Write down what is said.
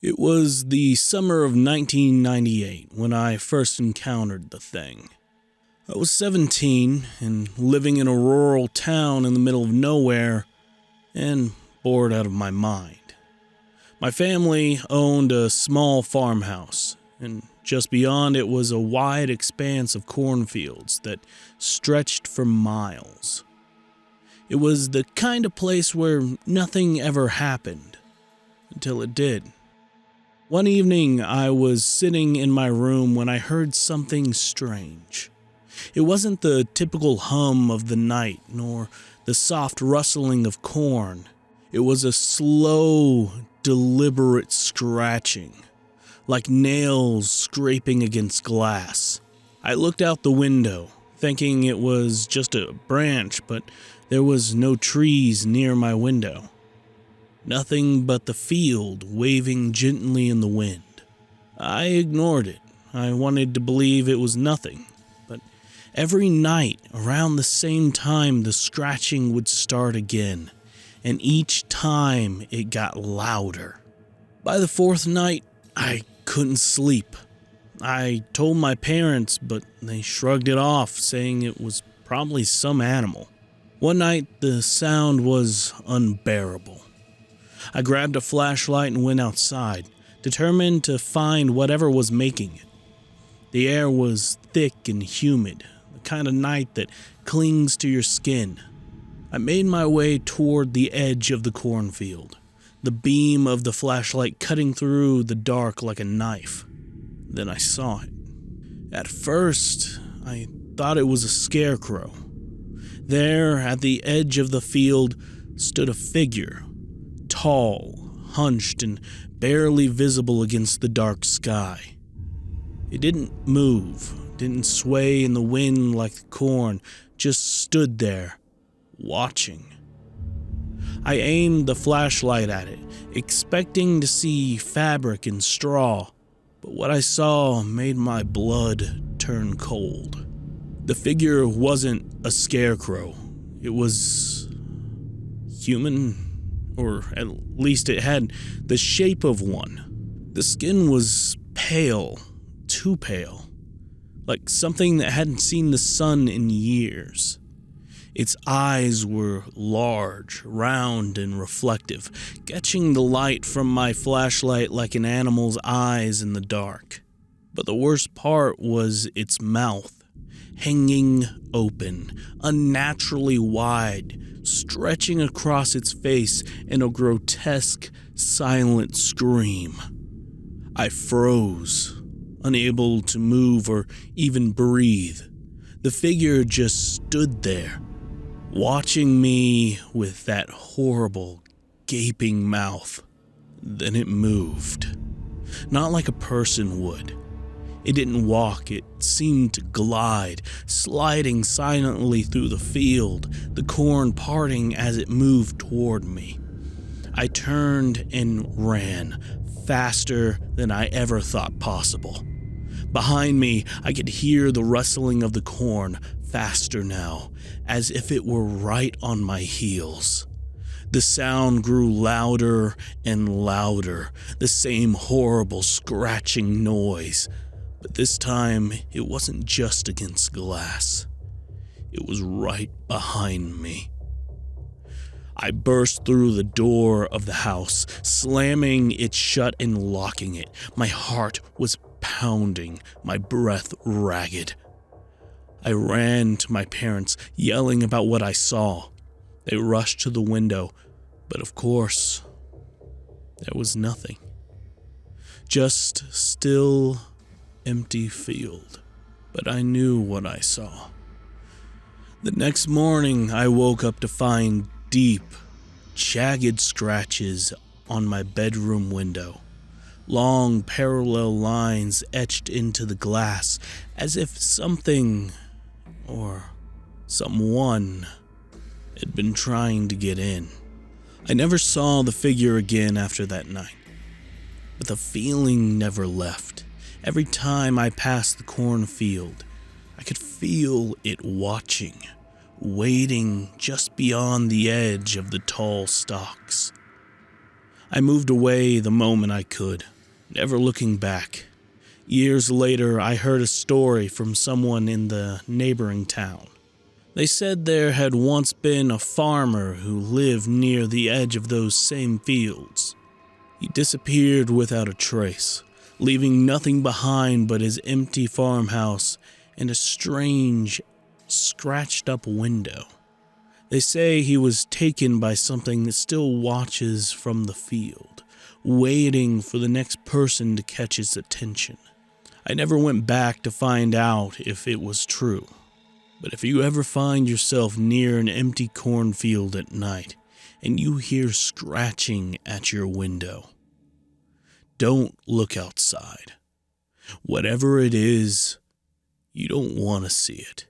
It was the summer of 1998 when I first encountered the thing. I was 17 and living in a rural town in the middle of nowhere and bored out of my mind. My family owned a small farmhouse, and just beyond it was a wide expanse of cornfields that stretched for miles. It was the kind of place where nothing ever happened, until it did. One evening, I was sitting in my room when I heard something strange. It wasn't the typical hum of the night, nor the soft rustling of corn. It was a slow, deliberate scratching, like nails scraping against glass. I looked out the window, thinking it was just a branch, but there was no trees near my window. Nothing but the field waving gently in the wind. I ignored it. I wanted to believe it was nothing. But every night, around the same time, the scratching would start again. And each time, it got louder. By the fourth night, I couldn't sleep. I told my parents, but they shrugged it off, saying it was probably some animal. One night, the sound was unbearable. I grabbed a flashlight and went outside, determined to find whatever was making it. The air was thick and humid, the kind of night that clings to your skin. I made my way toward the edge of the cornfield, the beam of the flashlight cutting through the dark like a knife. Then I saw it. At first, I thought it was a scarecrow. There, at the edge of the field, stood a figure. Tall, hunched, and barely visible against the dark sky. It didn't move, didn't sway in the wind like the corn, just stood there, watching. I aimed the flashlight at it, expecting to see fabric and straw, but what I saw made my blood turn cold. The figure wasn't a scarecrow. It was human. Or at least it had the shape of one. The skin was pale, too pale, like something that hadn't seen the sun in years. Its eyes were large, round, and reflective, catching the light from my flashlight like an animal's eyes in the dark. But the worst part was its mouth, hanging open, unnaturally wide, stretching across its face in a grotesque, silent scream. I froze, unable to move or even breathe. The figure just stood there, watching me with that horrible, gaping mouth. Then it moved. Not like a person would. It didn't walk, it seemed to glide, sliding silently through the field, the corn parting as it moved toward me. I turned and ran, faster than I ever thought possible. Behind me, I could hear the rustling of the corn, faster now, as if it were right on my heels. The sound grew louder and louder, the same horrible scratching noise. But this time, it wasn't just against glass. It was right behind me. I burst through the door of the house, slamming it shut and locking it. My heart was pounding, my breath ragged. I ran to my parents, yelling about what I saw. They rushed to the window, but of course, there was nothing. Just still, empty field, but I knew what I saw. The next morning, I woke up to find deep, jagged scratches on my bedroom window, long parallel lines etched into the glass as if something or someone had been trying to get in. I never saw the figure again after that night, but the feeling never left. Every time I passed the cornfield, I could feel it watching, waiting just beyond the edge of the tall stalks. I moved away the moment I could, never looking back. Years later, I heard a story from someone in the neighboring town. They said there had once been a farmer who lived near the edge of those same fields. He disappeared without a trace, leaving nothing behind but his empty farmhouse and a strange, scratched-up window. They say he was taken by something that still watches from the field, waiting for the next person to catch its attention. I never went back to find out if it was true. But if you ever find yourself near an empty cornfield at night and you hear scratching at your window, don't look outside. Whatever it is, you don't want to see it.